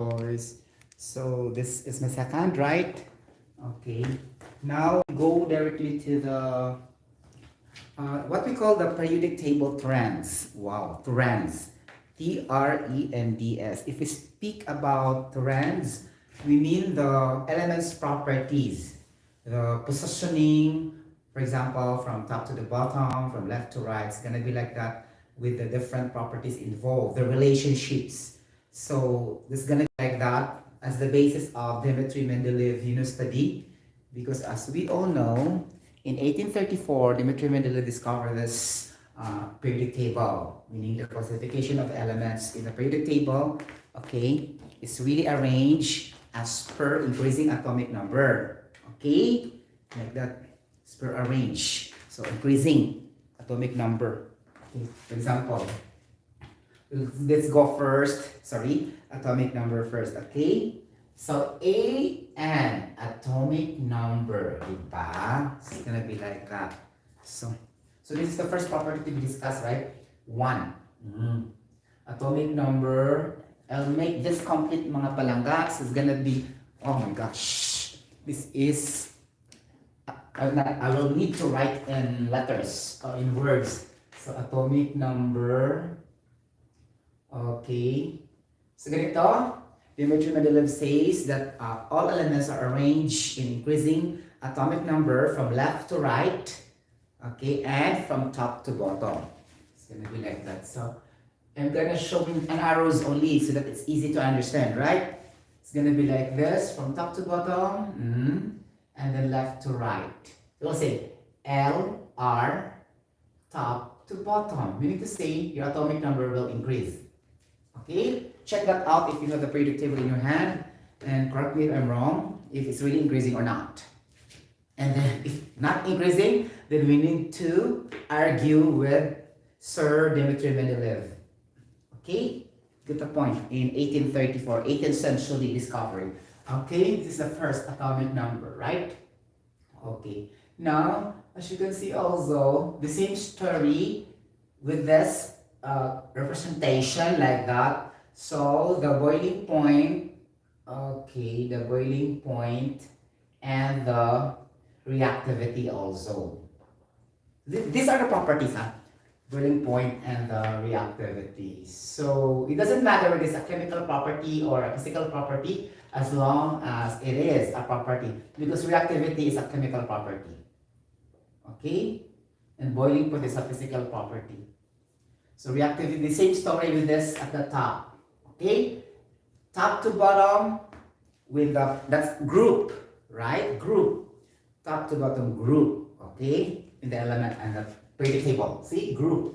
course. So this is my second, right? Okay. Now go directly to the what we call the periodic table trends. Wow, trends. Trends. If we speak about trends, we mean the elements properties, the positioning, for example, from top to the bottom, from left to right. It's gonna be like that with the different properties involved, the relationships. So this is gonna be like that as the basis of Dmitry Mendeleev study, because as we all know, in 1834, Dmitry Mendeleev discovered this periodic table, meaning the classification of elements in the periodic table, okay, is really arranged as per increasing atomic number, okay, like that, as per arranged, so increasing atomic number. Okay. For example, let's go first, sorry, atomic number first, okay? So an atomic number, diba? It's gonna be like that. So this is the first property to be discussed, right? 1. Atomic number. I'll make this complete mga palanggas. It's gonna be, oh my gosh. This is, I will need to write in letters or in words. So atomic number. Okay. So ganito. Dmitry Mendeleev says that all elements are arranged in increasing atomic number from left to right, okay, and from top to bottom. It's gonna be like that. So I'm gonna show in an arrows only so that it's easy to understand, right? It's gonna be like this from top to bottom, and then left to right. We'll say L, R, top to bottom, meaning to say your atomic number will increase. Okay, check that out if you have the periodic table in your hand, and correct me if I'm wrong, if it's really increasing or not. And then if not increasing, then we need to argue with Sir Dmitry Mendeleev. Okay, get the point. In 1834, 18th century discovery. Okay, this is the first atomic number, right? Okay, now as you can see also the same story with this representation like that. So the boiling point, okay, the boiling point and the reactivity also. These are the properties, boiling point and the reactivity. So it doesn't matter whether it's a chemical property or a physical property as long as it is a property, because reactivity is a chemical property. Okay? And boiling point is a physical property. So reactivity, the same story with this at the top. Okay? Top to bottom with the, that's group, right? Group. Top to bottom group. Okay? In the element and the periodic table. See? Group.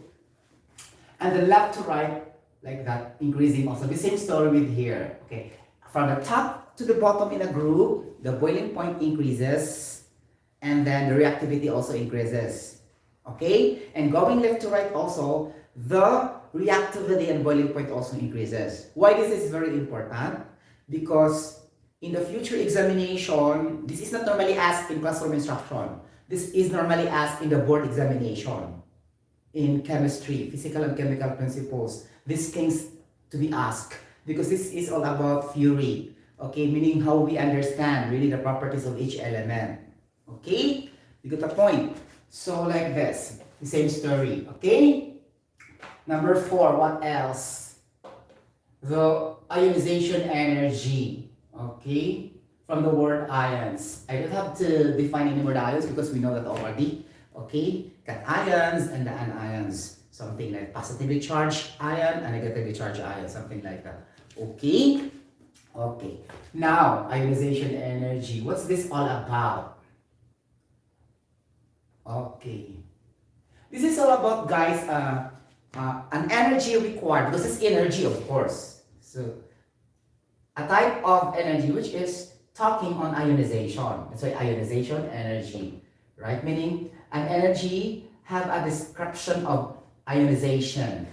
And the left to right, like that, increasing also. The same story with here. Okay? From the top to the bottom in a group, the boiling point increases. And then the reactivity also increases. Okay? And going left to right also, the reactivity and boiling point also increases. Why this is very important? Because in the future examination, this is not normally asked in classroom instruction. This is normally asked in the board examination. In chemistry, physical and chemical principles, these things to be asked. Because this is all about theory. Okay, meaning how we understand really the properties of each element. Okay? You get the point? So like this, the same story. Okay? Number 4, what else? The ionization energy, okay? From the word ions. I don't have to define any more ions because we know that already, okay? Cations and the anions. Something like positively charged ion and negatively charged ion, something like that. Okay? Okay. Now, ionization energy. What's this all about? Okay. This is all about, guys, an energy required, because it's energy, of course. So a type of energy which is talking on ionization. That's why ionization energy, right? Meaning an energy have a description of ionization,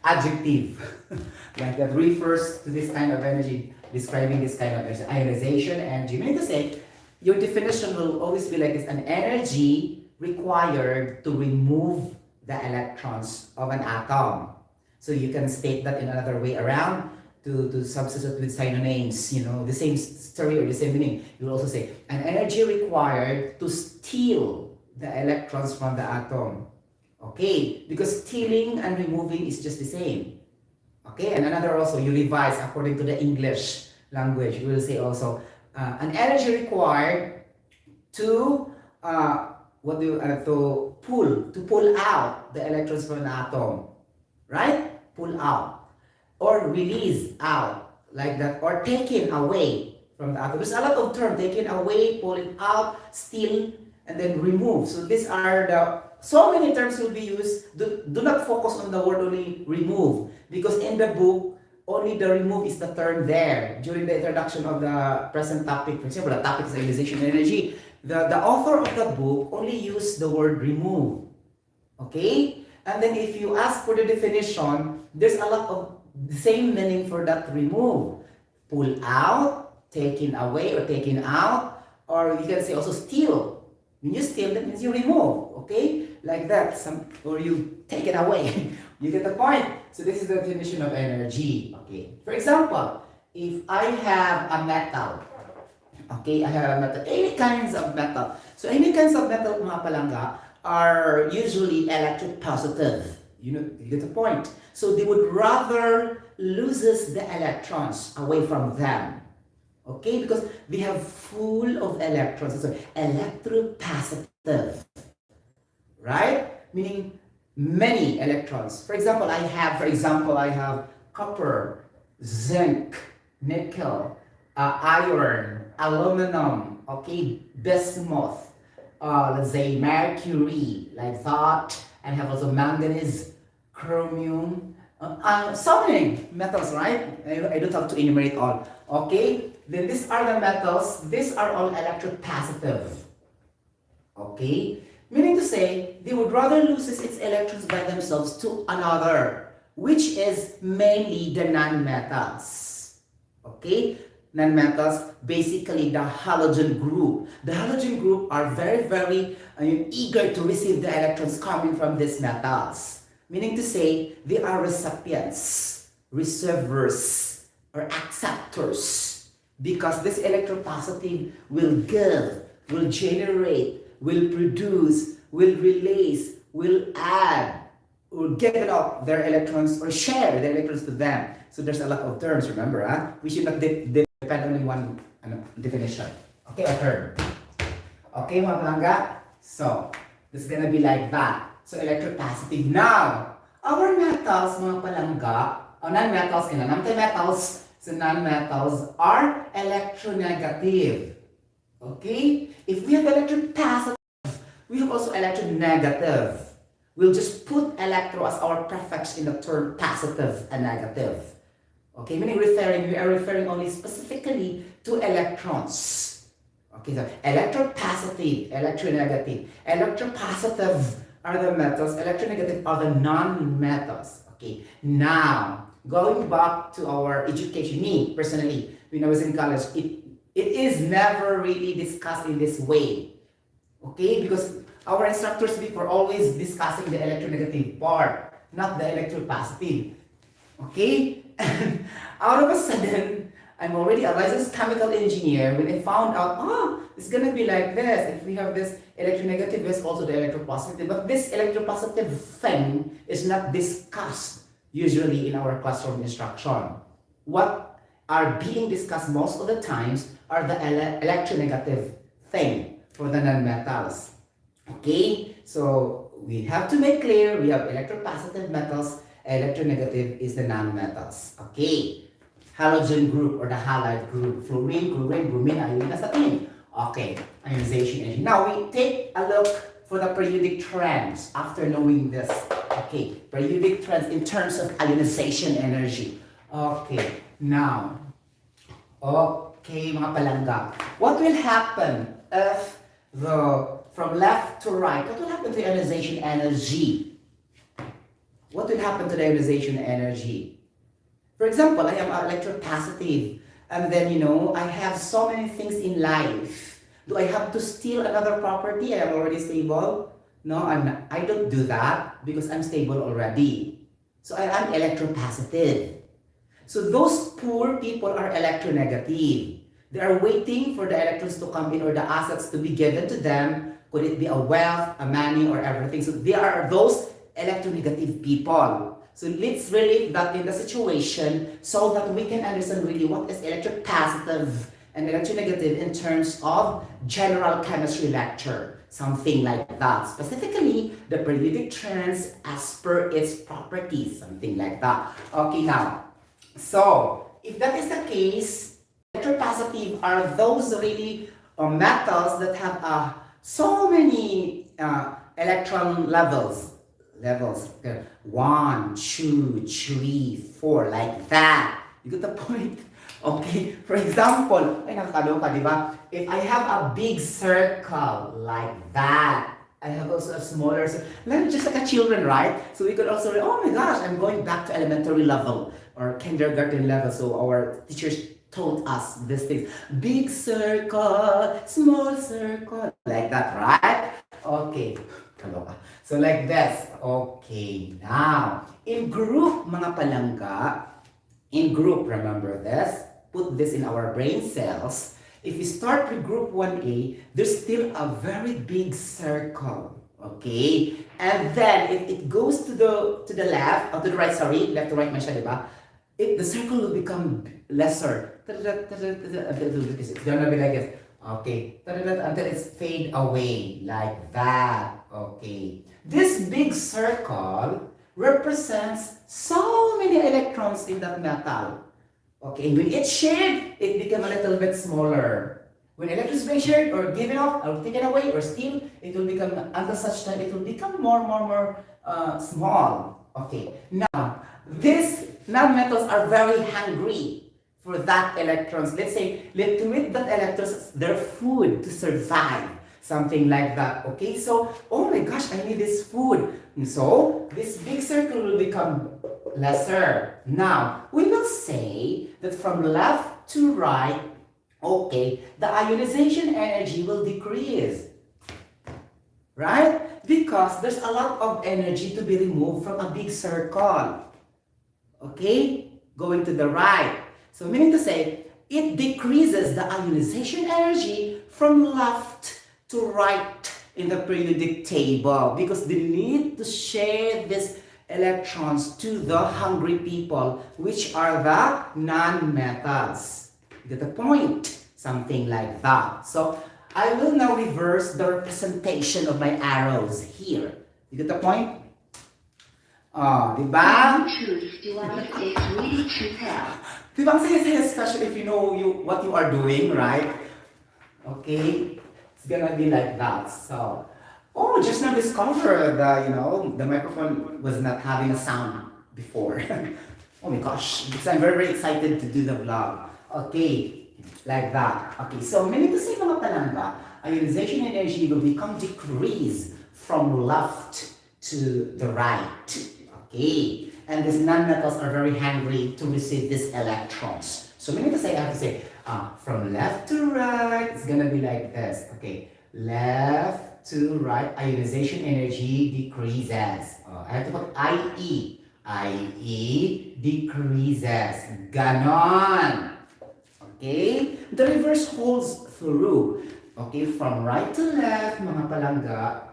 adjective, like that refers to this kind of energy, describing this kind of energy. Ionization energy. Meaning to say, your definition will always be like this: an energy required to remove the electrons of an atom. So you can state that in another way around. to substitute with synonyms, you know, the same story or the same meaning. You will also say an energy required to steal the electrons from the atom. Okay, because stealing and removing is just the same. Okay, and another also you revise according to the English language. You will say also an energy required to to pull out the electrons from an atom, right? Pull out or release out like that, or taken away from the atom. There's a lot of terms: taken away, pulling out, steal, and then remove. So these are the so many terms will be used. Do not focus on the word only remove, because in the book only the remove is the term there during the introduction of the present topic. For example, the topic is ionization energy. The author of the book only used the word remove. Okay? And then if you ask for the definition, there's a lot of the same meaning for that remove. Pull out, taken away or taken out, or you can say also steal. When you steal, that means you remove. Okay? Like that. Or you take it away. You get the point? So this is the definition of energy. Okay? For example, if I have a metal, okay, I have metal, any kinds of metal. So any kinds of metal, mga palangga, are usually electropositive. You know, you get the point. So they would rather loses the electrons away from them. Okay, because they have full of electrons. So electropositive. Right? Meaning many electrons. For example, I have copper, zinc, nickel, iron, aluminum, okay, bismuth, let's say mercury, like that. And have also manganese, chromium, so many metals, right? I don't have to enumerate all. Okay, then these are the metals. These are all electropositive. Okay, meaning to say they would rather lose its electrons by themselves to another, which is mainly the non-metals. Okay, non-metals, basically the halogen group. The halogen group are very, very eager to receive the electrons coming from these metals. Meaning to say, they are recipients, receivers, or acceptors. Because this electropositive will give, will generate, will produce, will release, will add, will give it up their electrons or share the electrons to them. So there's a lot of terms, remember, huh? We should not depend on one definition. Okay, a term. Okay, mga palangga? So, this is gonna be like that. So, electropositive. Now, our metals, mga palangga, or non-metals and non-metals, so non-metals are electronegative. Okay? If we have electropositive, we have also electronegative. We'll just put electro as our prefix in the term positive and negative. Okay, meaning we are referring only specifically to electrons. Okay, so electropositive, electronegative. Electropositive are the metals, electronegative are the non-metals. Okay, now going back to our education, me personally, when I was in college, it is never really discussed in this way. Okay, because our instructors were always discussing the electronegative part, not the electropositive. Okay? And out of a sudden, I'm already a licensed chemical engineer. When I found out, it's gonna be like this. If we have this electronegative, there's also the electropositive. But this electropositive thing is not discussed usually in our classroom instruction. What are being discussed most of the times are the electronegative thing for the non-metals. Okay, so we have to make clear we have electropositive metals, electronegative is the non-metals. Okay, halogen group or the halide group, fluorine, chlorine, bromine, iodine, astatine. Okay, ionization energy. Now we take a look for the periodic trends after knowing this. Okay, periodic trends in terms of ionization energy. Okay, now, okay mga palangga, what will happen if from left to right, what will happen to ionization energy? What will happen to the ionization energy? For example, I am electropositive, and then, I have so many things in life. Do I have to steal another property? I am already stable? No, I don't do that because I'm stable already. So I am electropositive. So those poor people are electronegative. They are waiting for the electrons to come in or the assets to be given to them. Could it be a wealth, a money, or everything? So they are those electronegative people. So let's relate that in the situation so that we can understand really what is electropositive and electronegative in terms of general chemistry lecture. Something like that. Specifically, the periodic trends as per its properties. Something like that. Okay, now. So, if that is the case, electropositive are those really metals that have so many electron levels. Okay. 1, 2, 3, 4, like that. You get the point? Okay, for example, ay nakakaloka, di ba? If I have a big circle like that, I have also a smaller circle, like just like a children, right? So we could also, oh my gosh, I'm going back to elementary level or kindergarten level. So our teachers told us these things. Big circle, small circle, like that, right? Okay, kaloka. So like this. Okay, now, in group, mga palangga, in group, remember this? Put this in our brain cells. If we start with group 1A, there's still a very big circle. Okay? And then if it goes to the left, or to the right, sorry, left to right man siya, diba? The circle will become lesser. It's gonna be like this. Okay. Until it's fade away. Like that. Okay. This big circle represents so many electrons in that metal. Okay, when it's shared, it becomes a little bit smaller. When electrons being shared or given off or taken away or still, it will become, until such time, it will become more small. Okay, now, these non-metals are very hungry for that electrons. Let's say, to meet that electrons, their food to survive. Something like that. Okay, so, oh my gosh, I need this food. And so, this big circle will become lesser. Now, we will say that from left to right, okay, the ionization energy will decrease. Right? Because there's a lot of energy to be removed from a big circle. Okay? Going to the right. So, meaning to say, it decreases the ionization energy from left to right in the periodic table because they need to share these electrons to the hungry people, which are the non-metals. You get the point? Something like that. So I will now reverse the representation of my arrows here. You get the point? Diba? Truth, do I say it's really to tell? Diba ang saya-saya, especially if you know what you are doing, right? Okay? It's gonna be like that. So, just now discovered the microphone was not having a sound before. Oh my gosh, because I'm very, very excited to do the vlog. Okay, like that. Okay, so meaning to say mga palangga, ionization energy will become decreased from left to the right. Okay, and these non-metals are very hungry to receive these electrons. So meaning to say, I have to say, from left to right, it's gonna be like this. Okay, left to right, ionization energy decreases. I have to put IE. IE decreases. Ganon. Okay? The reverse holds through. Okay, from right to left, mga palangga,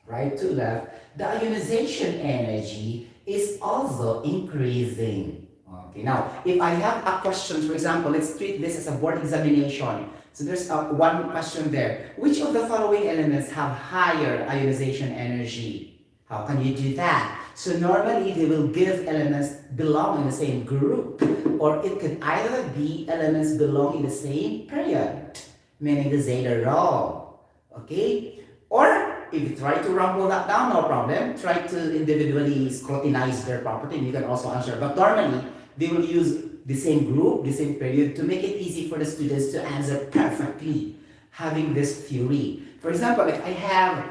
right to left, the ionization energy is also increasing. Okay, now, if I have a question, for example, let's treat this as a board examination. So there's one question there. Which of the following elements have higher ionization energy? How can you do that? So normally, they will give elements belong in the same group, or it could either be elements belong in the same period, meaning the zeta rho. Okay? Or if you try to rumble that down, no problem. Try to individually scrutinize their property, and you can also answer. But normally, they will use the same group, the same period to make it easy for the students to answer perfectly, having this theory. For example, if I have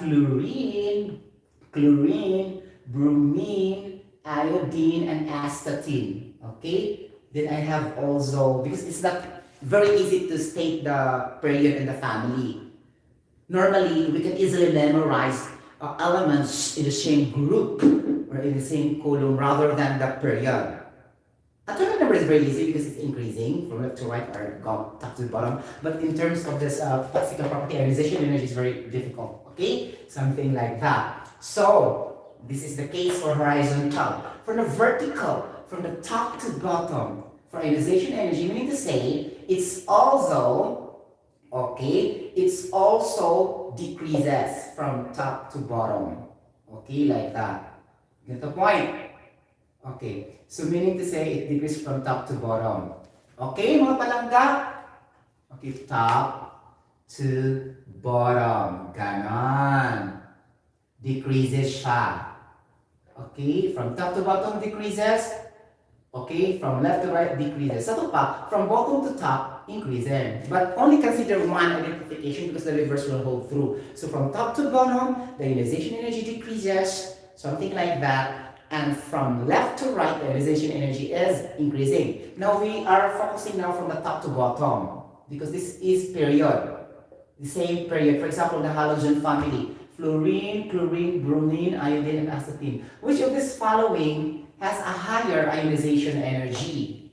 fluorine, chlorine, bromine, iodine, and astatine, okay? Then I have also, because it's not very easy to state the period and the family. Normally, we can easily memorize elements in the same group. or in the same column rather than the period. Atomic number is very easy because it's increasing from left to right or top to bottom. But in terms of this physical property, ionization energy is very difficult. Okay, something like that. So this is the case for horizontal. For the vertical, from the top to bottom, for ionization energy, meaning to say it's also it's also decreases from top to bottom. Okay, like that. Get the point? Okay, so meaning to say it decreases from top to bottom. Okay, mga palangga? Okay, top to bottom. Ganon. Decreases siya. Okay, from top to bottom decreases. Okay, from left to right decreases. Sa ito pa, from bottom to top increases. But only consider one identification because the reverse will hold through. So from top to bottom, the ionization energy decreases. Something like that. And from left to right, the ionization energy is increasing. Now we are focusing now from the top to bottom because this is period. The same period. For example, the halogen family. Fluorine, chlorine, bromine, iodine, and acetylene. Which of this following has a higher ionization energy?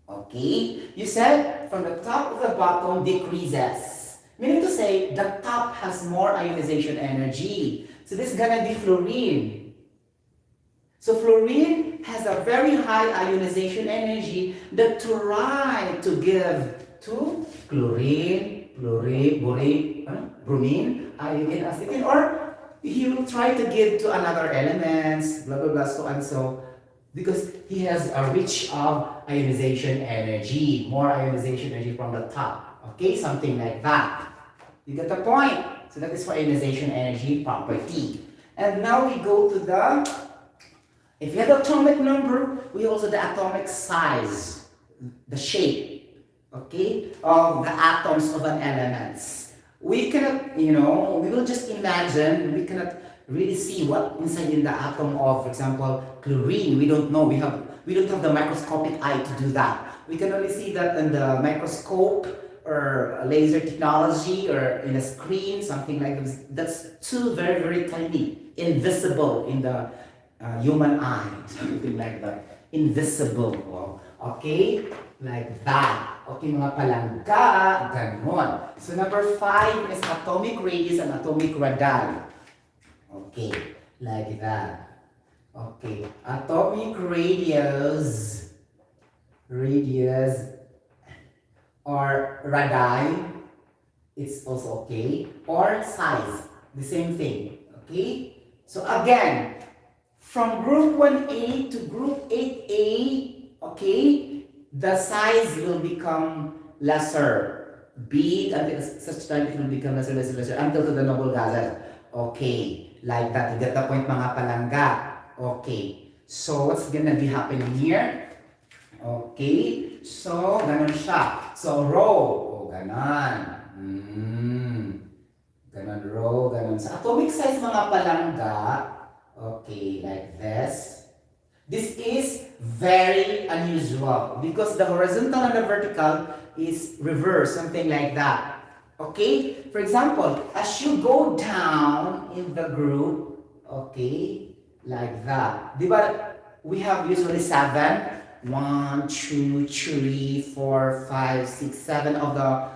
Okay? You said from the top to the bottom decreases. Meaning to say, the top has more ionization energy. So this is gonna be fluorine. So fluorine has a very high ionization energy that try to give to chlorine, bromine, iodine, acetylene, or he will try to give to another elements, blah blah blah, so and so, because he has a rich of ionization energy, more ionization energy from the top. Okay, something like that. You get the point? So that is for ionization energy property. And now we go to the, if you have the atomic number, we also the atomic size, the shape, okay, of the atoms of an element. We cannot, we will just imagine, we cannot really see what inside in the atom of, for example, chlorine. We don't know, we don't have the microscopic eye to do that. We can only see that in the microscope or laser technology or in a screen, something like this. That's too very, very tiny, invisible in the human eye, something like that. Invisible. Okay? Like that. Okay, mga palangga, ganon. So number 5 is atomic radius and atomic radii. Okay, like that. Okay, atomic radius or radii, it's also okay. Or size, the same thing. Okay? So again, from group 1A to group 8A, okay, the size will become lesser. Big until such time it will become lesser until to the noble gases. Okay, like that. You get the point, mga palangga. Okay, so what's gonna be happening here? Okay, so ganon siya. So rho, ganon. Ganon rho, ganon. Sa atomic size, mga palangga, okay, like this. This is very unusual because the horizontal and the vertical is reverse, something like that. Okay? For example, as you go down in the group, okay, like that. Diba, we have usually 7. 1, 2, 3, 4, 5, 6, 7 of the,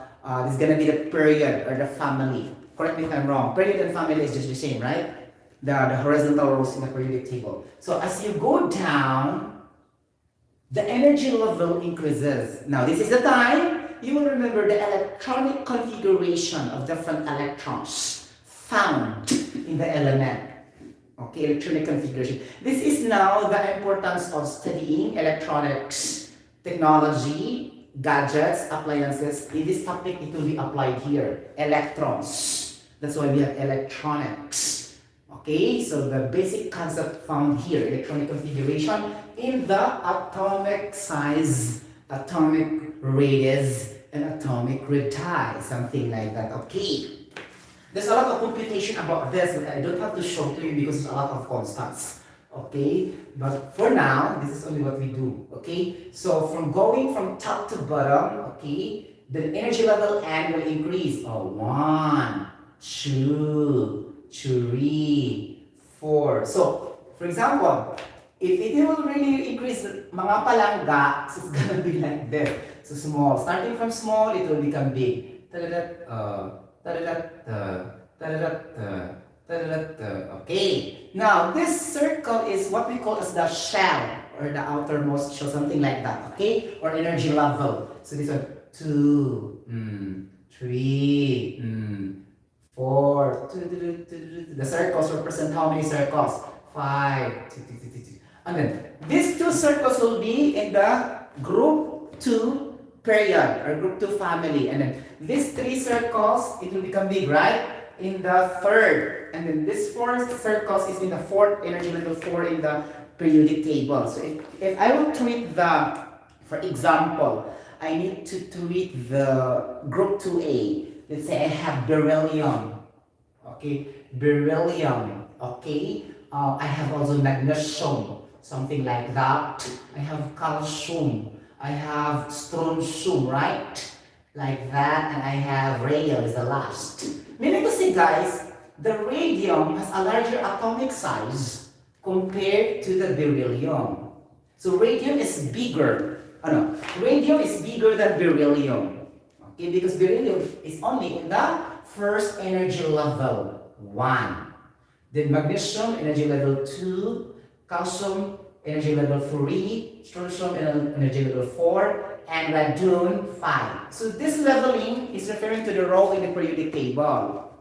this is gonna be the period or the family. Correct me if I'm wrong. Period and family is just the same, right? The horizontal rows in the periodic table. So as you go down, the energy level increases. Now this is the time you will remember the electronic configuration of different electrons found in the element. Okay, electronic configuration. This is now the importance of studying electronics, technology, gadgets, appliances. In this topic, it will be applied here. Electrons. That's why we have electronics. Okay, so the basic concept found here, electronic configuration in the atomic size, atomic radius, and atomic radii, something like that. Okay, there's a lot of computation about this, but I don't have to show to you because there's a lot of constants. Okay, but for now, this is only what we do. Okay, so from going from top to bottom, okay, the energy level N will increase. 1, 2, 3, 4. So for example, if it will really increase mga palangga, so it's gonna be like this. So small. Starting from small, it will become big. Tadadat, tadadat, tadadat, tadadat. Okay. Now, this circle is what we call as the shell, or the outermost shell, something like that. Okay? Or energy level. So this one, 2, 3, 4. The circles represent how many circles? 5. And then these two circles will be in the group 2 period, or group 2 family. And then these 3 circles, it will become big, right? In the third. And then this 4 circles is in the fourth, energy level 4 in the periodic table. So if I will treat the, for example, I need to treat the group 2A. Let's say I have beryllium. Okay, beryllium. Okay, I have also magnesium, something like that. I have calcium. I have strontium, right? Like that, and I have radium is the last. Meaning to say, guys, the radium has a larger atomic size compared to the beryllium. So radium is bigger. Radium is bigger than beryllium. Okay, because beryllium is only in the first energy level 1. Then magnesium energy level 2, calcium energy level 3, strontium energy level 4, and radon 5. So this leveling is referring to the row in the periodic table.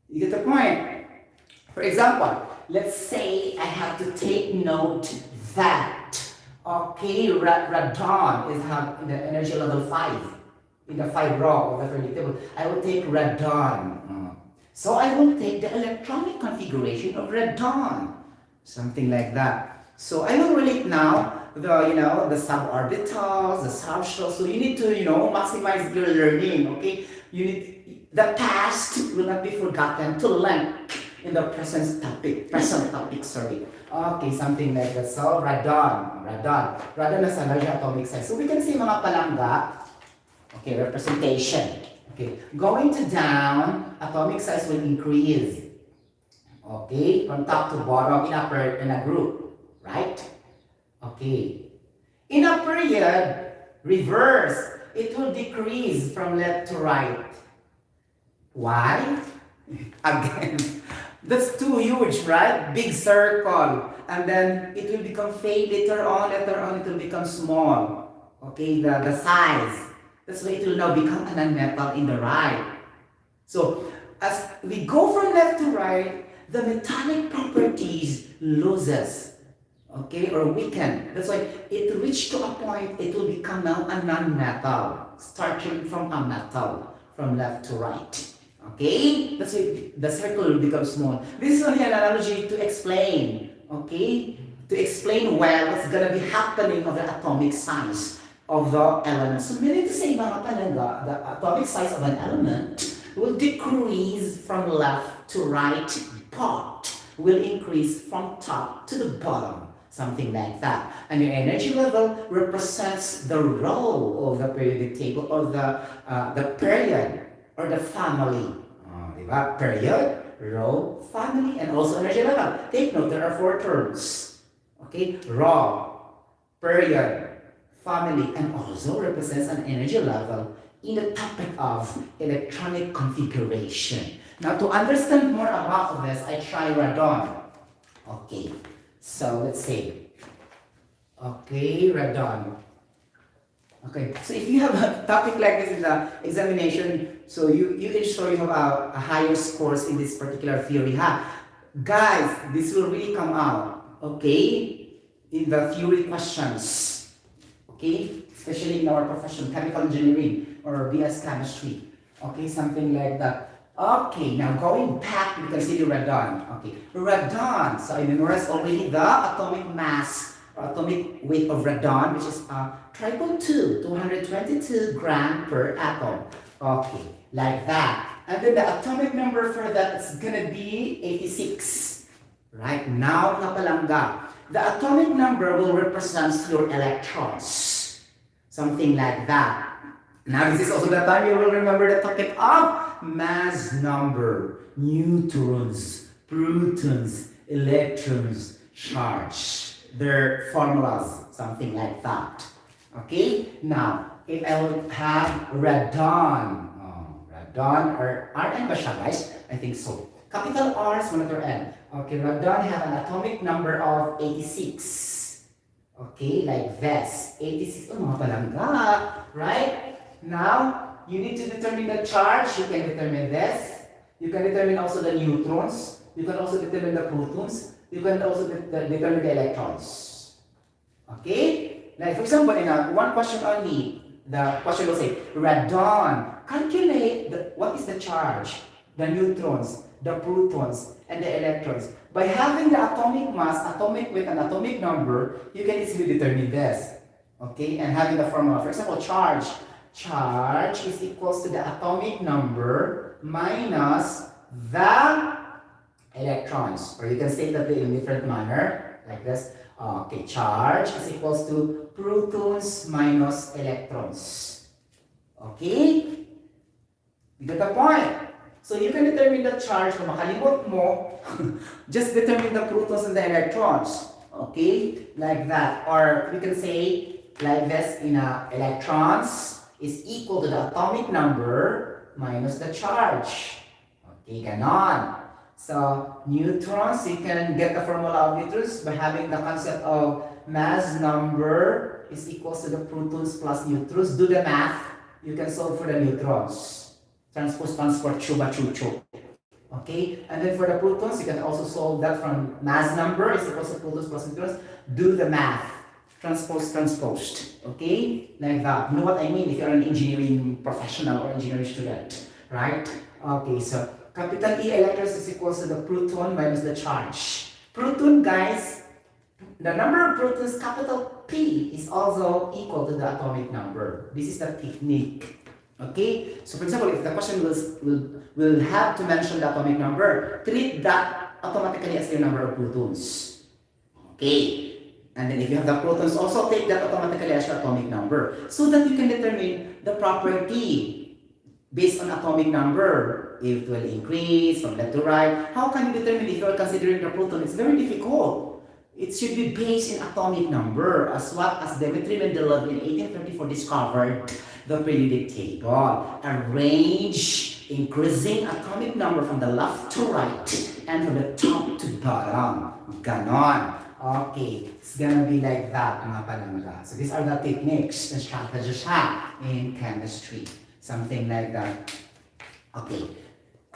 You get the point? For example, let's say I have to take note that, okay, radon is in the energy level 5. In the 5 row of the periodic table, I will take radon. So I will take the electronic configuration of radon, something like that. So I will relate now the suborbitals, the subshells. So you need to maximize your learning. Okay, the past will not be forgotten to learn in the present topic. Sorry. Okay, something like that. So radon has a larger atomic size. So we can say mga palangga. Okay, representation. Okay, going to down, atomic size will increase. Okay, from top to bottom in a group, right? Okay. In a period, reverse, it will decrease from left to right. Why? Again, that's too huge, right? Big circle. And then it will become fade later on it will become small. Okay, the size. That's why it will now become a nonmetal in the right. So as we go from left to right, the metallic properties loses, okay, or weaken. That's why it reached to a point it will become now a non-metal, starting from a metal from left to right. Okay, that's why the circle will become small. This is only an analogy to explain, okay, to explain well what's gonna be happening of the atomic size of the element. So meaning to say mga palangga, the atomic size of an element will decrease from left to right, but will increase from top to the bottom, something like that. And your energy level represents the row of the periodic table, or the period, or the family. Diba? Period, row, family, and also energy level. Take note, there are 4 terms. Okay, row, period, family, and also represents an energy level in the topic of electronic configuration. Now, to understand more about this, I try radon. Okay, so let's see. Okay, radon. Okay, so if you have a topic like this in the examination, so you ensure you have a higher scores in this particular theory, Guys, this will really come out, okay, in the theory questions, okay, especially in our profession, chemical engineering or BS chemistry, okay, something like that. Okay, now going back, we consider radon. Okay, radon, so I memorized already the atomic mass, or atomic weight of radon, which is 222 gram per atom. Okay, like that. And then the atomic number for that is gonna be 86. Right now, napalangga. The atomic number will represent your electrons. Something like that. Now, this is also the time you will remember the topic of mass number, neutrons, protons, electrons, charge. Their formulas, something like that. Okay? Now, if I will have radon, radon or Rn ba siya, guys? I think so. Capital R, small letter N. Okay, radon have an atomic number of 86. Okay, like this. 86, mga palangga, right? Now, you need to determine the charge. You can determine this. You can determine also the neutrons. You can also determine the protons. You can also determine the electrons. Okay? Like for example, in one question only, the question will say, radon, calculate what is the charge, the neutrons, the protons, and the electrons. By having the atomic mass, atomic weight, and atomic number, you can easily determine this. Okay? And having the formula, for example, charge. Charge is equals to the atomic number minus the electrons. Or you can state that in a different manner, like this. Okay, charge is equals to protons minus electrons. Okay? You get the point? So you can determine the charge. Kung makalimot mo, just determine the protons and the electrons. Okay? Like that. Or we can say like this in electrons is equal to the atomic number minus the charge. Okay, ganon. So, neutrons, you can get the formula of neutrons by having the concept of mass number is equals to the protons plus neutrons. Do the math, you can solve for the neutrons. Transpose, transport, chuba, chu. Okay, and then for the protons, you can also solve that from mass number is equals to protons plus neutrons. Do the math. Transposed. Okay? Like that. You know what I mean if you're an engineering professional or engineering student. Right? Okay, so capital E electrons is equals to the proton minus the charge. Proton, guys, the number of protons, capital P, is also equal to the atomic number. This is the technique. Okay? So for example, if the question will have to mention the atomic number, treat that automatically as the number of protons. Okay? And then if you have the protons, also take that automatically as your atomic number so that you can determine the property based on atomic number. If it will increase from left to right, how can you determine if you are considering the proton? It's very difficult. It should be based in atomic number as what as Dmitri Mendeleev in 1834 discovered the periodic table. Arrange increasing atomic number from the left to right and from the top to bottom. Ganon. Okay, it's gonna be like that, mga palangga. So these are the techniques and strategies in chemistry. Something like that. Okay.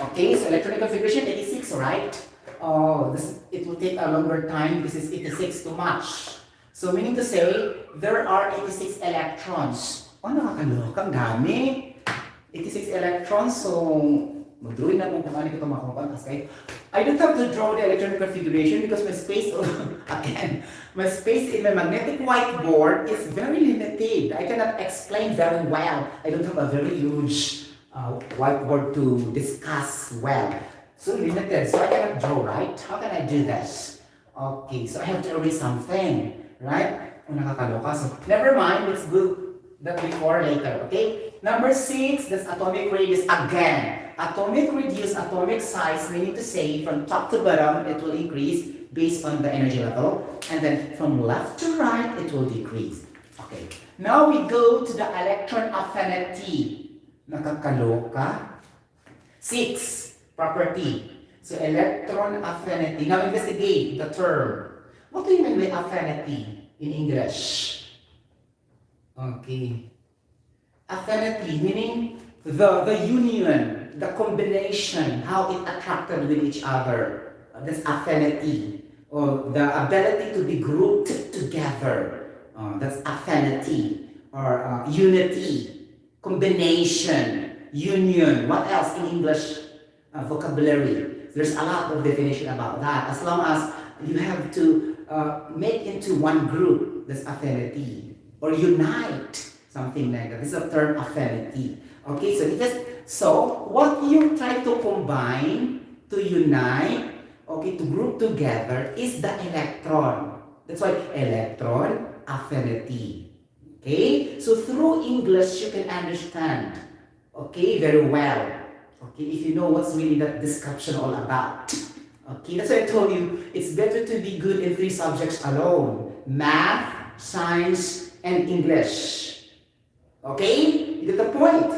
Okay, so electronic configuration 86, right? Oh, it will take a longer time because it's 86 too much. So meaning to say, there are 86 electrons. Oh, nakakaloka, ang dami. 86 electrons, so mag-drawing na kung ano ko ito makakupas kayo. I don't have to draw the electronic configuration because my space, again, my space in my magnetic whiteboard is very limited. I cannot explain very well. I don't have a very huge whiteboard to discuss well. So limited, so I cannot draw, right? How can I do this? Okay, so I have to erase something, right? Oh, nakakaloka. So never mind, let's do that before later, okay? Number 6, that's atomic radius again. Atomic radius, atomic size, meaning to say from top to bottom, it will increase based on the energy level. And then from left to right, it will decrease. Okay. Now we go to the electron affinity. Nakakaloka. 6, property. So electron affinity. Now investigate the term. What do you mean by affinity in English? Okay. Affinity, meaning the union, the combination, how it attracted with each other. That's affinity. Or the ability to be grouped together. That's affinity. Or unity, combination, union. What else in English vocabulary? There's a lot of definition about that. As long as you have to make into one group, that's affinity. Or unite. Something like that. This is a term affinity. Okay, so what you try to combine, to unite, okay, to group together is the electron. That's why electron affinity. Okay, so through English you can understand, okay, very well. Okay, if you know what's really that description all about. Okay, that's why I told you it's better to be good in 3 subjects alone: math, science, and English. Okay, you get the point.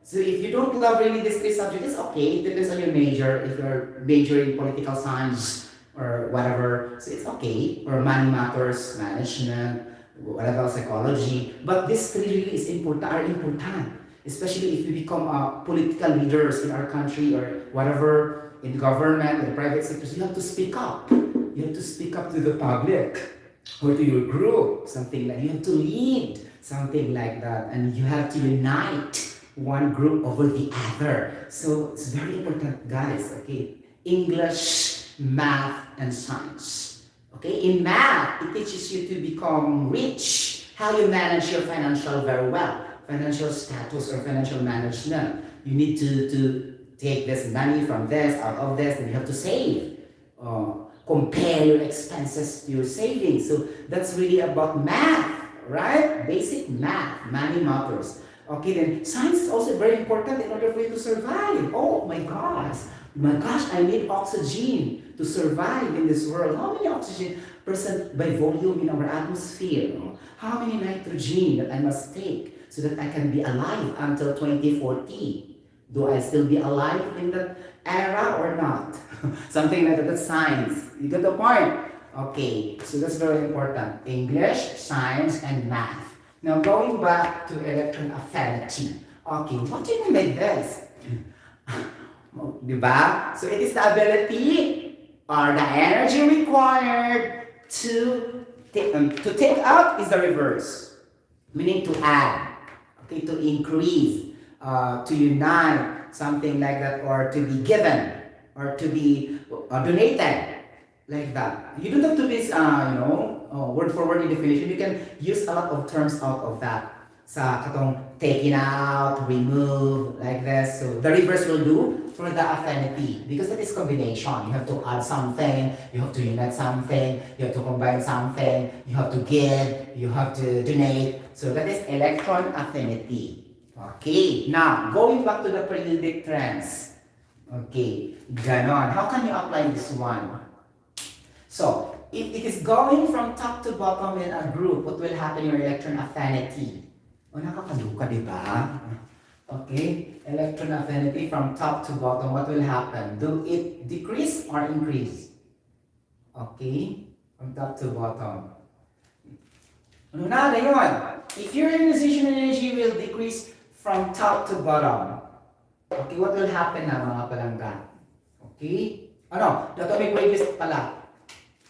So if you don't love really these 3 subjects, it's okay. It depends on your major. If you're majoring in political science or whatever, so it's okay. Or money matters, management, whatever, psychology. But these 3 really are important, especially if you become political leaders in our country or whatever, in government and private sectors. You have to speak up. You have to speak up to the public or to your group, something like you have to lead, something like that, and you have to unite one group over the other. So it's very important, guys. Okay, English, math, and science. Okay, in math, it teaches you to become rich, how you manage your financial very well, financial status or financial management. You need to take this money from this, out of this, and you have to save. Compare your expenses to your savings. So that's really about math, right? Basic math, money matters. Okay, then science is also very important in order for you to survive. Oh my gosh, I need oxygen to survive in this world. How many oxygen percent by volume in our atmosphere? How many nitrogen that I must take so that I can be alive until 2040? Do I still be alive in that era or not? Something like that. That's science. You get the point? Okay, so that's very important. English, science, and math. Now going back to electron affinity. Okay, what do you mean by this? Diba? So it is the ability or the energy required to take out is the reverse. Meaning to add. Okay, to increase. To unite, something like that, or to be given, or to be donated, like that. You don't have to be, word for word in definition. You can use a lot of terms out of that. Sa katong taking out, remove, like this. So the reverse will do for the affinity, because that is combination. You have to add something, you have to unite something, you have to combine something, you have to give, you have to donate. So that is electron affinity. Okay, now, going back to the periodic trends. Okay, ganon. How can you apply this one? So, if it is going from top to bottom in a group, what will happen in your electron affinity? O, nakakaluka, di ba? Okay, electron affinity from top to bottom, what will happen? Do it decrease or increase? Okay, from top to bottom. Ano na yun? If your ionization energy will decrease from top to bottom. Okay, what will happen na mga palangga? Okay? The atomic weight is pala.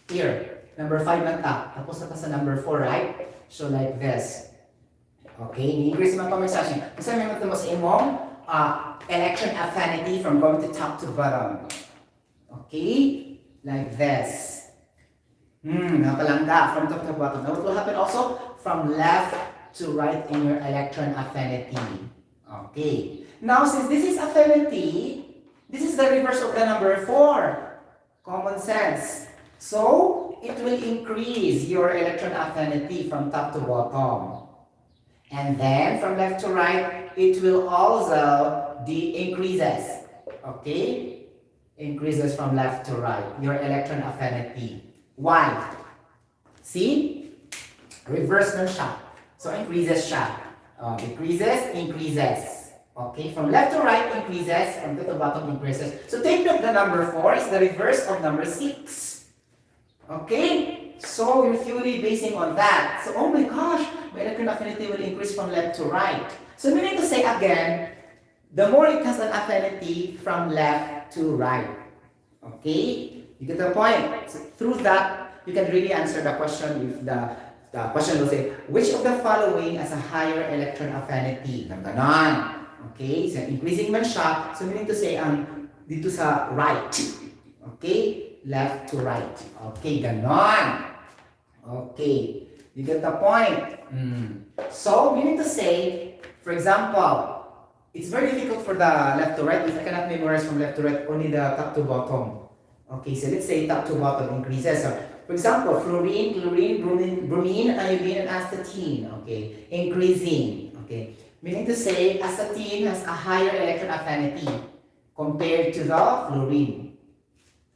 Here, number 5 na top. Tapos na sa number 4, right? So like this. Okay, increase mo atomic sashing. Kasi may mga mas imong electron affinity from going to top to bottom. Okay? Like this. Mga palangga, from top to bottom. Now what will happen also? From left to right in your electron affinity. Okay. Now, since this is affinity, this is the reverse of the number 4. Common sense. So, it will increase your electron affinity from top to bottom. And then, from left to right, it will also increases. Okay? Increases from left to right, your electron affinity. Why? See? Reverse ng siya. So, increases siya. Decreases, increases. Okay, from left to right increases, from top to bottom increases. So take note, the number 4 is the reverse of number 6. Okay, so your theory basing on that. So, oh my gosh, my electron affinity will increase from left to right. So meaning to say again, the more it has an affinity from left to right. Okay, you get the point? So through that, you can really answer the question if the question will say, which of the following has a higher electron affinity? Ganon. Okay, so increasing man siya. So meaning to say, dito sa right. Okay, left to right. Okay, ganon. Okay, you get the point? So, meaning to say, for example, it's very difficult for the left to right if I cannot memorize from left to right, only the top to bottom. Okay, so let's say top to bottom increases. So, for example, fluorine, chlorine, bromine, iodine, and astatine. Okay, increasing. Okay, meaning to say astatine has a higher electron affinity compared to the fluorine.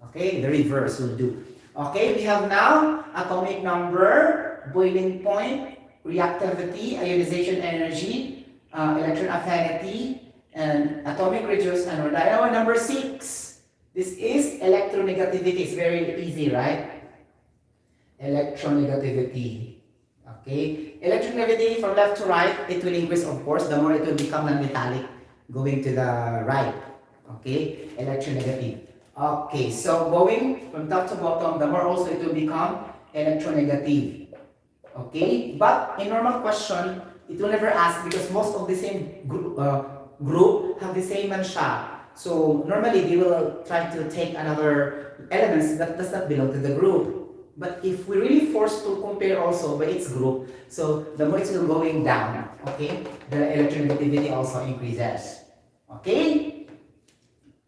Okay, the reverse will do. Okay, we have now atomic number, boiling point, reactivity, ionization energy, electron affinity, and atomic radius and radii. Number 6. This is electronegativity. It's very easy, right? Electronegativity. Okay, electronegativity from left to right, it will increase, of course. The more it will become non-metallic, going to the right. Okay, electronegative. Okay, so going from top to bottom, the more also it will become electronegative. Okay, but in normal question, it will never ask because most of the same group have the same mansha. So normally they will try to take another elements that does not belong to the group. But if we really forced to compare also by its group, so the more it's going down, okay, the electronegativity also increases. Okay?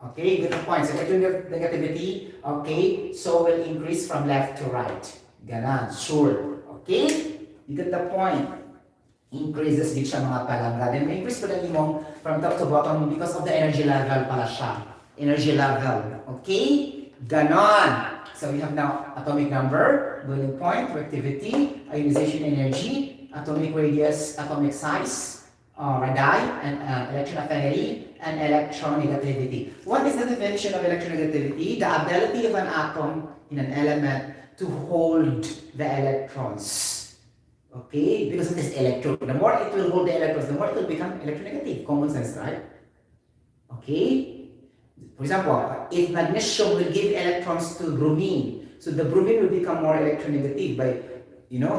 Okay, good point. So electronegativity, okay, so will increase from left to right. Ganon, sure. Okay? You get the point. Increases din siya mga palangga. Then may increase pa rin mo from top to bottom because of the energy level pala siya. Energy level. Okay? Ganon. So we have now atomic number, boiling point, reactivity, ionization energy, atomic radius, atomic size, radii, and electron affinity, and electronegativity. What is the definition of electronegativity? The ability of an atom in an element to hold the electrons. Okay? Because it is electron. The more it will hold the electrons, the more it will become electronegative. Common sense, right? Okay? For example, if magnesium will give electrons to bromine, so the bromine will become more electronegative by,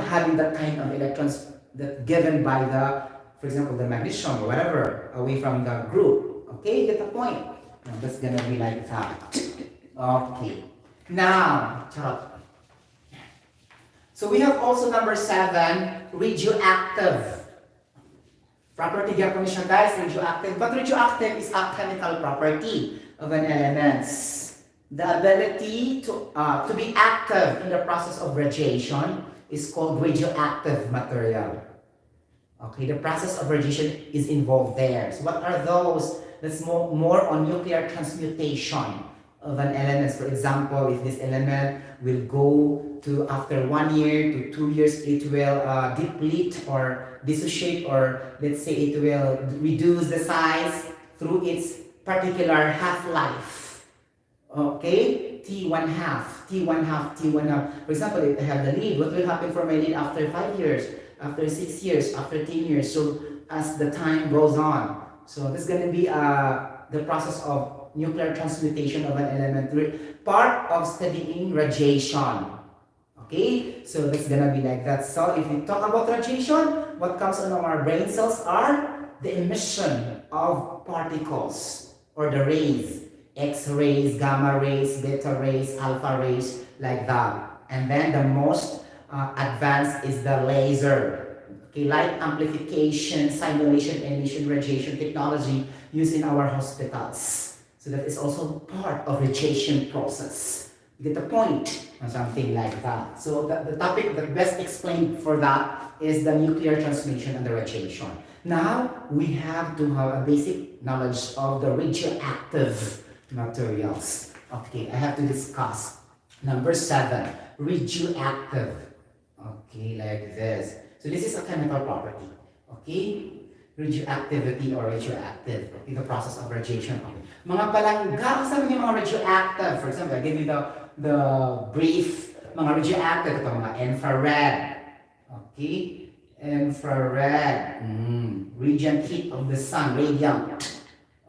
having that kind of electrons that given by the, for example, the magnesium or whatever, away from the group. Okay, get the point? Now, that's gonna be like that. Okay. Now, so we have also number 7, radioactive. Property gyapon siya guys, radioactive. But radioactive is a chemical property of an element. The ability to be active in the process of radiation is called radioactive material. Okay, the process of radiation is involved there. So what are those? That's more on nuclear transmutation of an element. For example, if this element will go to after 1 year to 2 years, it will deplete or dissociate, or let's say it will reduce the size through its particular half-life. Okay, T1 half. For example, if I have the lead, what will happen for my lead after 5 years, after 6 years, after 10 years? So as the time goes on, so this is going to be the process of nuclear transmutation of an element, part of studying radiation. Okay, so that's gonna be like that. So if we talk about radiation, what comes on our brain cells are the emission of particles or the rays, X-rays, gamma rays, beta rays, alpha rays, like that. And then the most advanced is the laser. Okay, light amplification, simulation, emission, radiation technology used in our hospitals. So that is also part of radiation process. You get the point? Or something like that. So the topic that best explained for that is the nuclear transmission and the radiation. Now, we have to have a basic knowledge of the radioactive materials. Okay, I have to discuss. Number 7, radioactive. Okay, like this. So this is a chemical property. Okay? Radioactivity or radioactive. Okay, the process of radiation. Mga palangga, sabi niyo mga radioactive. For example, I give you the brief, mga radioactive, ito mga infrared. Okay? Infrared. Radiant heat of the sun, radiant.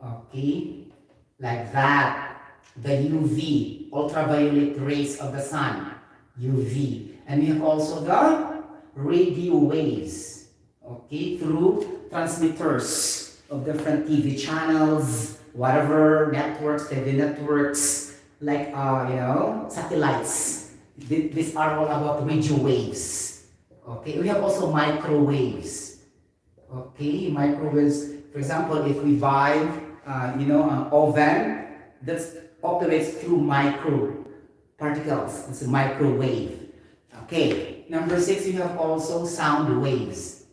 Okay? Like that. The UV, ultraviolet rays of the sun, UV. And we have also the radio waves. Okay? Through transmitters of different TV channels, whatever networks, TV networks, like satellites. These are all about radio waves. Okay, we have also microwaves. Okay, microwaves. For example, if we buy, an oven that operates through micro particles, it's a microwave. Okay, number 6, you have also sound waves.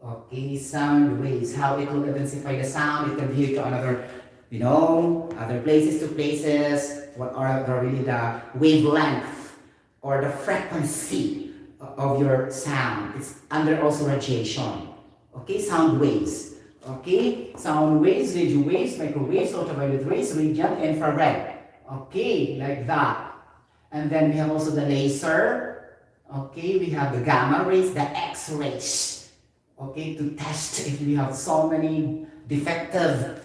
Okay, sound waves. How it will intensify the sound, it can be to another you know, other places to places, what are really the wavelength or the frequency of your sound. It's under also radiation. Okay, sound waves. Okay, sound waves, radio waves, microwaves, ultraviolet rays, radiant, infrared. Okay, like that. And then we have also the laser. Okay, we have the gamma rays, the X-rays. Okay, to test if we have so many defective,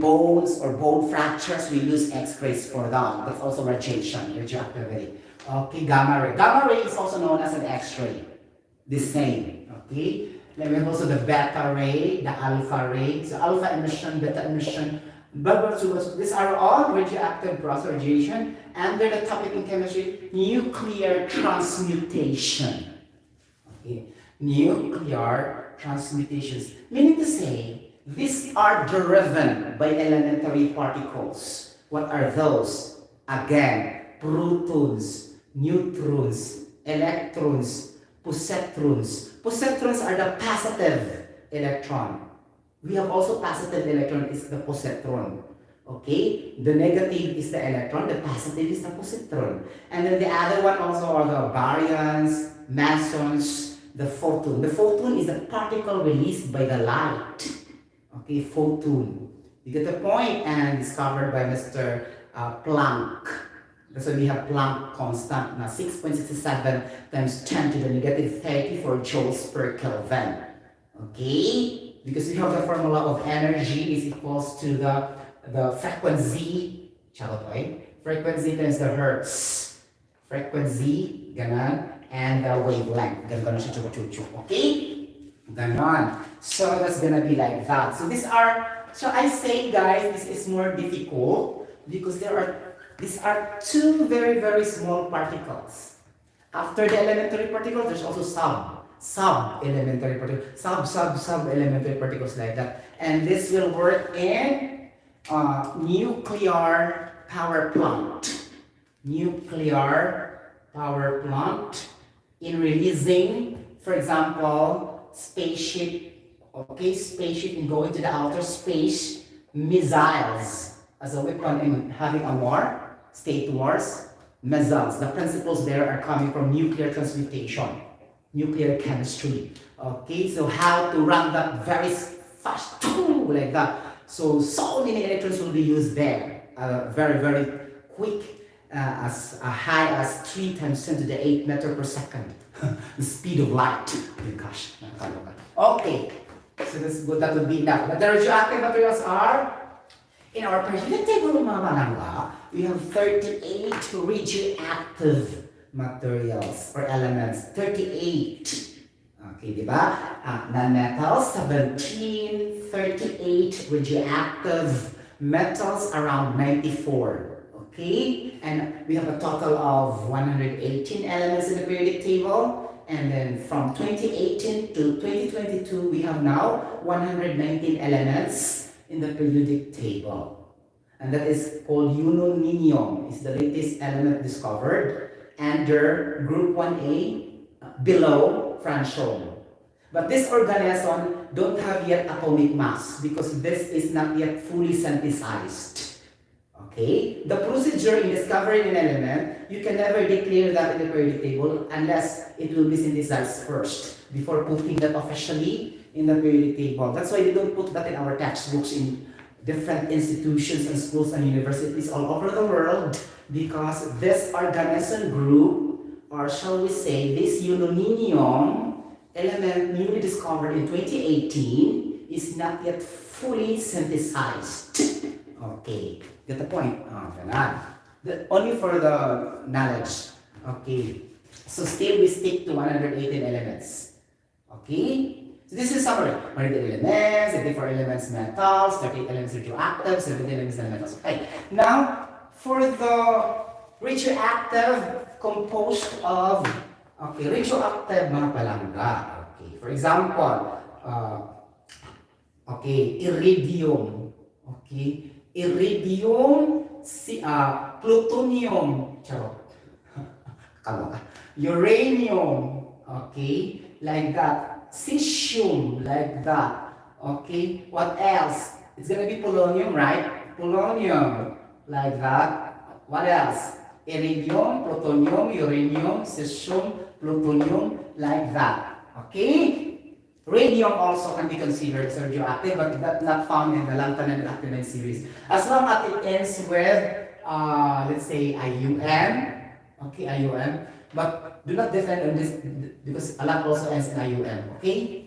bones or bone fractures, we use X-rays for that. That's also radiation, radioactivity. Okay, gamma ray. Gamma ray is also known as an X-ray. The same. Okay. Then we have also the beta ray, the alpha ray. So alpha emission, beta emission, these are all radioactive cross radiation. Under the topic in chemistry, nuclear transmutation. Okay. Nuclear transmutations. Meaning to say, these are driven by elementary particles. What are those? Again, protons, neutrons, electrons, positrons. Positrons are the positive electron. We have also positive electron is the positron. Okay? The negative is the electron, the positive is the positron. And then the other one also are the baryons, mesons, the photon. The photon is a particle released by the light. Okay, photon. You get the point? And discovered by Mr. Planck. So we have Planck constant na 6.67 times 10 to the negative 34 joules per Kelvin. Okay? Because we have the formula of energy is equals to the frequency, frequency times the hertz. Frequency, ganon, and the wavelength. Ganon siya chuchu. Okay? Ganon. So that's gonna be like that. So so I say guys, this is more difficult because these are two very, very small particles. After the elementary particles, there's also sub-elementary particles, sub-elementary particles like that. And this will work in nuclear power plant. Nuclear power plant in releasing, for example, spaceship in going to the outer space, missiles as a weapon in having a war. State wars, missiles. The principles there are coming from nuclear transmutation, nuclear chemistry. Okay, so how to run that very fast, like that. So many electrons will be used there. Very, very quick, as high as 3 times 10 to the 8 meter per second. The speed of light. Oh my gosh. Okay, so this good. That would be enough. But the radioactive materials are in our periodic table, we have 38 radioactive materials or elements. 38. Okay, diba? Non-metals, 17, 38 radioactive metals, around 94. Okay? And we have a total of 118 elements in the periodic table. And then from 2018 to 2022, we have now 119 elements in the periodic table. And that is called unonium. It's the latest element discovered under group 1A below francium. But this organism don't have yet atomic mass because this is not yet fully synthesized. Okay? The procedure in discovering an element, you can never declare that in the periodic table unless it will be synthesized first before putting that officially in the periodic table. That's why they don't put that in our textbooks in different institutions and schools and universities all over the world, because this organism group, or shall we say this unonium element newly discovered in 2018, is not yet fully synthesized. Okay, get the point? Only for the knowledge. Okay, so still we stick to 118 elements. Okay? So this is summary. 100 elements, 84 elements metals, 38 elements radioactive, 70 elements metals. Okay. Now, for the radioactive composed of radioactive mga palangga. Okay. For example, iridium. Okay. Iridium, plutonium. Charot. Uranium. Okay. Like that. Cesium, like that. Okay, what else? It's gonna be polonium, right? polonium, like that. What else? Iridium, plutonium, uranium, cesium, plutonium, like that. Okay? Radium also can be considered as radioactive, but not found in the lanthanide and actinide series. As long as it ends with, let's say, IUM. Okay, IUM. But do not depend on this because a lot also ends in IUM. Okay?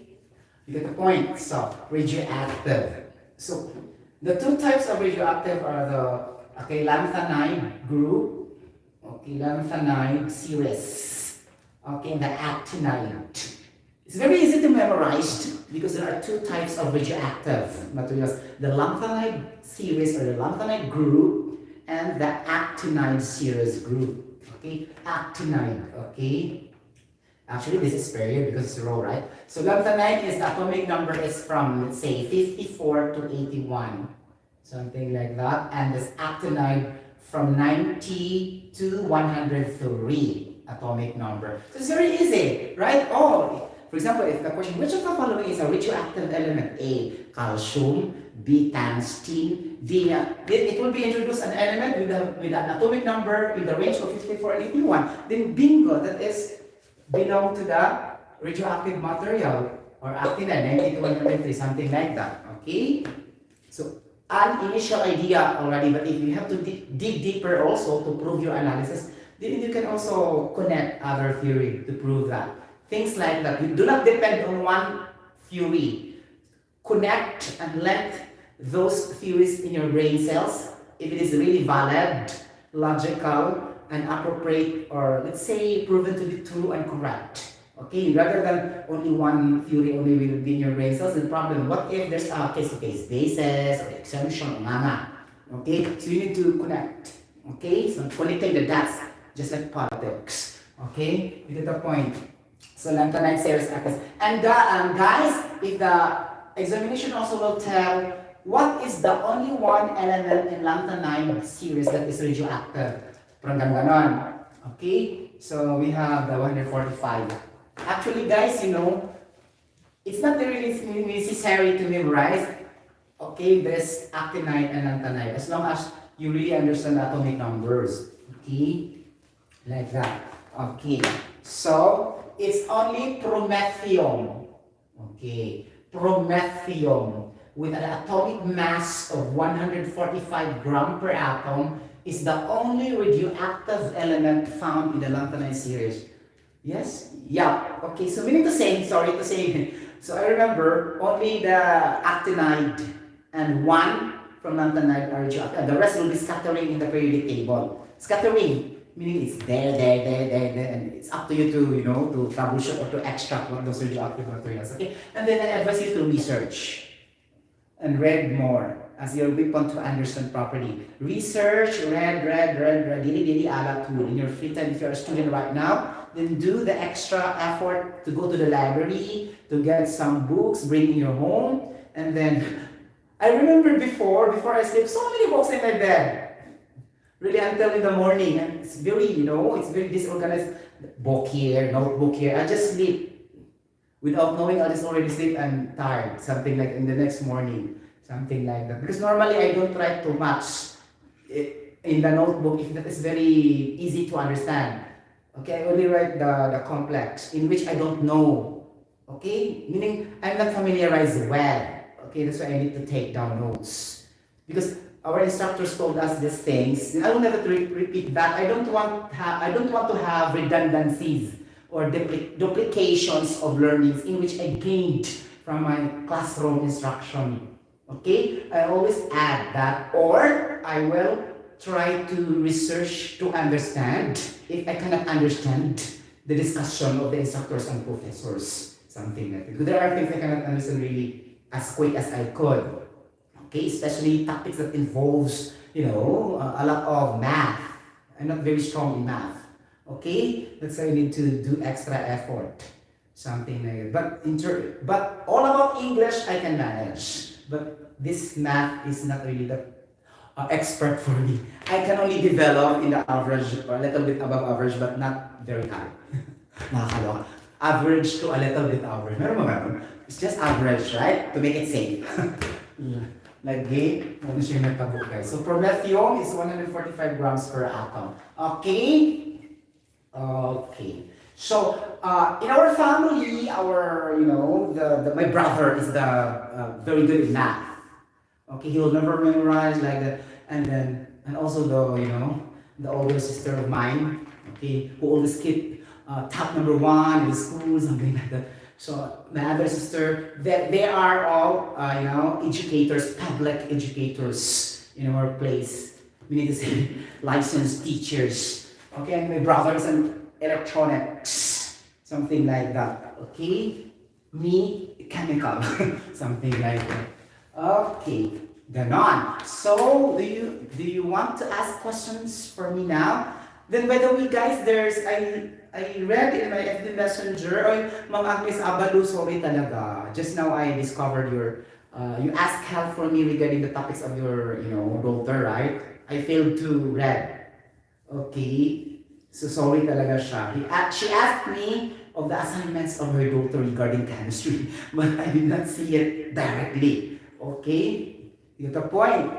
You get the point? So, radioactive. So, the two types of radioactive are the lanthanide group, lanthanide series, and the actinide. It's very easy to memorize because there are two types of radioactive materials: the lanthanide series or the lanthanide group, and the actinide series group. Okay, actinide. Okay. Actually, this is period because it's row, right? So lanthanide is the atomic number is from, let's say, 54 to 81, something like that, and this actinide from 90 to 103 atomic number. So it's very easy, right? For example, if the question, which of the following is a radioactive element? A, calcium; B, tungsten; D, it will be introduced an element with an atomic number in the range of 54 and 81. Then bingo, that is belong to the radioactive material or actinide 90 to 103, something like that. Okay? So, an initial idea already, but if you have to dig deeper also to prove your analysis, then you can also connect other theory to prove that. Things like that. You do not depend on one theory. Connect and let those theories in your brain cells, if it is really valid, logical, and appropriate, or let's say proven to be true and correct. Okay, rather than only one theory only will be in your brain cells, the problem, what if there's a case-to-case basis or exemption or nana? Okay, so you need to connect. Okay, so connecting the dots, just like politics. Okay, you get the point. So lanthanide series actors. And guys, if the examination also will tell what is the only one element in lanthanide series that is radioactive. Parang ganon. Okay? So we have the 145. Actually, guys, it's not really necessary to memorize, this actinide and lanthanide, as long as you really understand atomic numbers. Okay? Like that. Okay. So, it's only promethium. Okay. Promethium with an atomic mass of 145 gram per atom is the only radioactive element found in the lanthanide series. Yes? Yeah. Okay, so meaning to say, sorry to say, so I remember only the actinide and one from lanthanide are radioactive. The rest will be scattering in the periodic table. Scattering, meaning it's there, and it's up to you to troubleshoot or to extract one of those radioactive materials. Okay? And then I advise you to research and read more as your weapon to understand properly. Research, read, dili, ala tool. In your free time, if you're a student right now, then do the extra effort to go to the library, to get some books, bring in your home, and then, I remember before I sleep, so many books in my bed. Really until in the morning, and it's very, it's very disorganized. Book here, notebook here, I just sleep. Without knowing, I'll just already sleep and tired. Something like in the next morning. Something like that. Because normally I don't write too much in the notebook if that is very easy to understand. Okay, I only write the complex in which I don't know. Okay, meaning I'm not familiarized well. Okay, that's why I need to take down notes. Because our instructors told us these things. I will never repeat that. I don't want to have redundancies or duplications of learnings in which I gained from my classroom instruction. Okay? I always add that, or I will try to research to understand if I cannot understand the discussion of the instructors and professors. Something like that. Because there are things I cannot understand really as quick as I could. Okay? Especially topics that involves, a lot of math. I'm not very strong in math. Okay, that's why I need to do extra effort, something like that. But all about English I can manage. But this math is not really the expert for me. I can only develop in the average or a little bit above average, but not very high. Nakakaloka. Average to a little bit average. Meron ba ganun? It's just average, right? To make it safe. Lagi, ano siya natabo guys. So promethium is 145 grams per atom. Okay? Okay. So in our family, my brother is the very good in math. Okay, he will never memorize like that, and also the older sister of mine, okay, who always keep top number one in the school, something like that. So my other sister, they are all educators, public educators in our place. We need to say licensed teachers. Okay, and my brother is an electronics, something like that. Okay, me chemical, something like that. Okay, ganon. So, do you want to ask questions for me now? Then, by the way, guys, I read in my FB Messenger, oy, Ma'am Agnes Abalu, sorry talaga. Just now I discovered you asked help for me regarding the topics of your, daughter, right? I failed to read. Okay, so sorry talaga siya. She asked me of the assignments of her daughter regarding chemistry, but I did not see it directly. Okay, you get the point.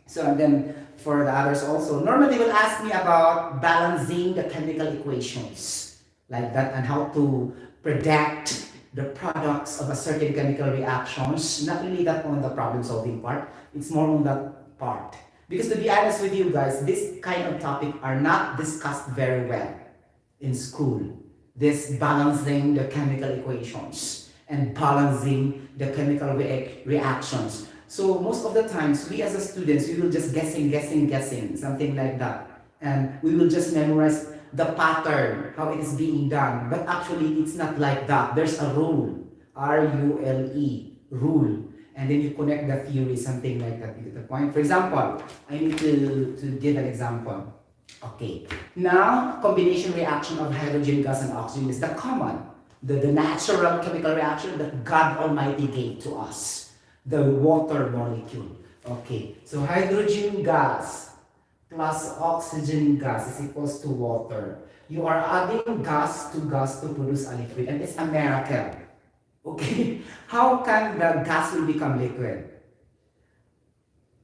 So and then for the others also, normally they will ask me about balancing the chemical equations like that and how to predict the products of a certain chemical reactions. Not really that on the problem solving part, it's more on that part. Because to be honest with you guys, this kind of topic are not discussed very well in school. This balancing the chemical equations and balancing the chemical reactions. So most of the times, we as a students, we will just guessing, something like that. And we will just memorize the pattern, how it is being done. But actually, it's not like that. There's a rule, R-U-L-E, rule. And then you connect the theory, something like that. You get the point? For example, I need to give an example. Okay. Now, combination reaction of hydrogen gas and oxygen is the common, the natural chemical reaction that God Almighty gave to us. The water molecule. Okay. So hydrogen gas plus oxygen gas is equals to water. You are adding gas to produce a liquid, and it's a miracle. Okay, how can the gas will become liquid?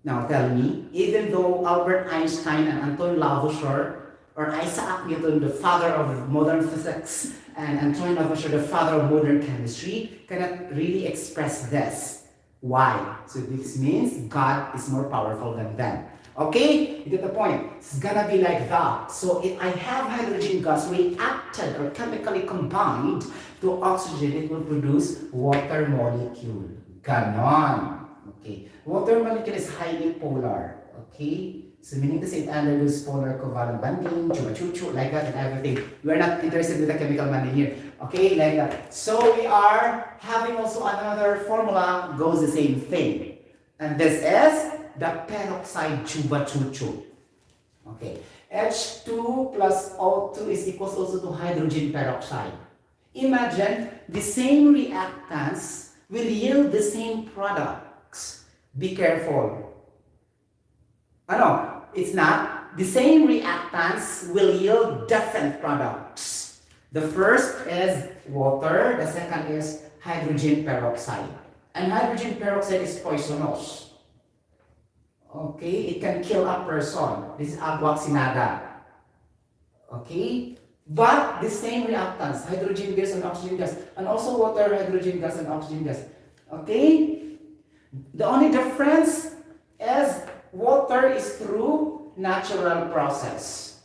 Now tell me, even though Albert Einstein and Antoine Lavoisier or Isaac Newton, the father of modern physics, and Antoine Lavoisier, the father of modern chemistry, cannot really express this. Why? So this means God is more powerful than them. Okay, you get the point. It's gonna be like that. So if I have hydrogen gas reacted or chemically combined to oxygen, it will produce water molecule. Ganon. Okay. Water molecule is highly polar. Okay. So meaning to say it undergoes polar covalent bonding, chuchu, like that and everything. We're not interested with the chemical bonding here. Okay, like that. So we are having also another formula goes the same thing. And this is the peroxide chuchu. Okay. H2 plus O2 is equals also to hydrogen peroxide. Imagine the same reactants will yield the same products. Be careful. No, it's not. The same reactants will yield different products. The first is water, the second is hydrogen peroxide. And hydrogen peroxide is poisonous. Okay, it can kill a person. This is agua oxinada. Okay? But the same reactants, hydrogen gas and oxygen gas, and also water, hydrogen gas and oxygen gas. Okay? The only difference is water is through natural process.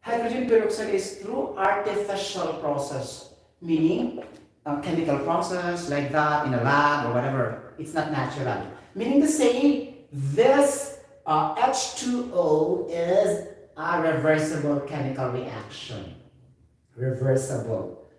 Hydrogen peroxide is through artificial process, meaning a chemical process like that in a lab or whatever. It's not natural. Meaning to say, this H2O is a reversible chemical reaction. Reversible.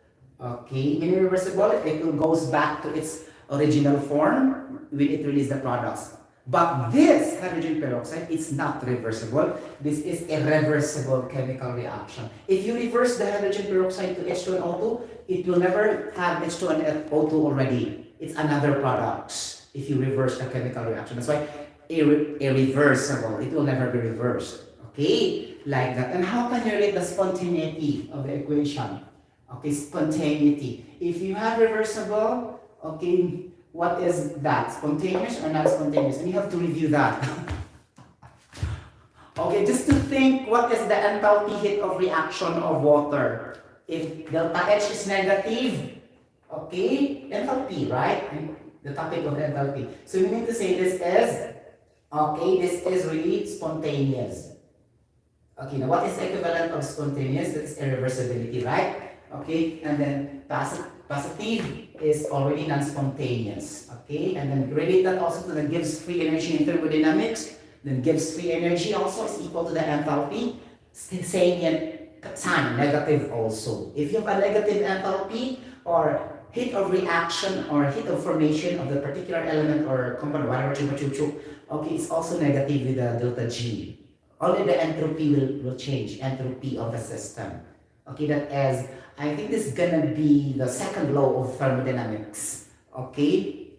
Okay, meaning reversible, it will goes back to its original form when it releases the products. But this hydrogen peroxide is not reversible. This is a reversible chemical reaction. If you reverse the hydrogen peroxide to H2 and O2, it will never have H2 and O2 already. It's another product if you reverse the chemical reaction. That's why irreversible. It will never be reversed. Okay? Like that. And how can you rate the spontaneity of the equation? Okay, spontaneity. If you have reversible, okay, what is that? Spontaneous or not spontaneous? And you have to review that. Okay, just to think what is the enthalpy heat of reaction of water. If delta H is negative, okay, enthalpy, right? The topic of enthalpy. So we need to say this is, okay, this is really spontaneous. Okay, now what is the equivalent of spontaneous? That's irreversibility, right? Okay, and then positive is already non-spontaneous. Okay, and then relate that also to the gives free energy in thermodynamics. Then gives free energy also is equal to the enthalpy. Same in sign, negative also. If you have a negative enthalpy or heat of reaction or heat of formation of the particular element or compound, whatever, okay, it's also negative with the delta G. Only the entropy will change, entropy of the system. Okay, that is, I think this is gonna be the second law of thermodynamics. Okay,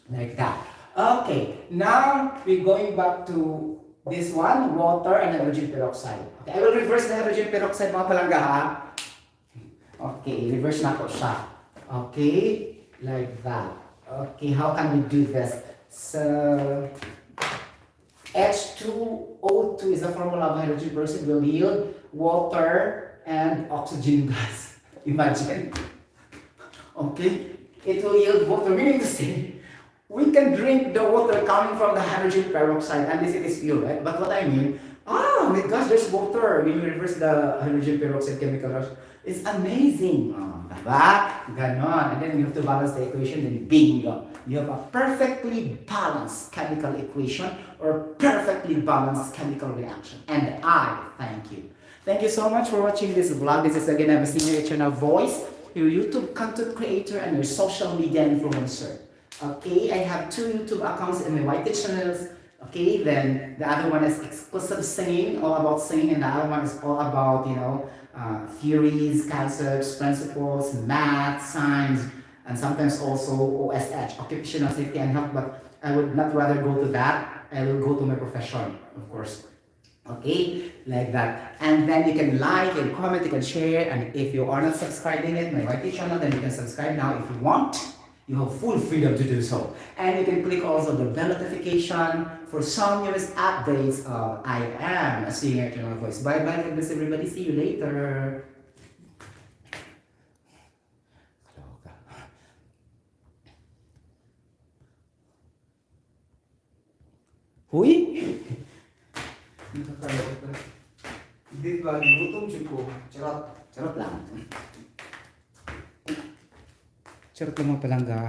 like that. Okay, now we're going back to this one, water and hydrogen peroxide. Okay, I will reverse the hydrogen peroxide mga palangga ha. Okay, reverse na ko siya. Okay, like that. Okay, how can we do this? So, H2O2 is the formula of hydrogen peroxide, will yield water and oxygen gas. Imagine. Okay, it will yield water, meaning to say, we can drink the water coming from the hydrogen peroxide and this is pure, right? But what I mean, oh my gosh, there's water when you reverse the hydrogen peroxide chemical reaction. It's amazing. Diba? Ganon. And then you have to balance the equation, then bingo. You have a perfectly balanced chemical equation or perfectly balanced chemical reaction. And I thank you. Thank you so much for watching this vlog. This is again, I'm a senior eternal voice, your YouTube content creator and your social media influencer. Okay, I have 2 YouTube accounts in my YT channels. Okay, then the other one is exclusive singing, all about singing, and the other one is all about, you know, theories, concepts, principles, math, science, and sometimes also OSH, occupational safety and health, but I would not rather go to that. I will go to my profession, of course. Okay, like that. And then you can like and comment, you can share, and if you are not subscribing it, my YT channel, then you can subscribe now if you want. You have full freedom to do so. And you can click also the bell notification for some newest updates of I am a senior eternal voice. Bye bye, God bless everybody. See you later. Huy! Hindi ba, gutom siya ko. Charot. Charot lang. Charot lang mga palangga.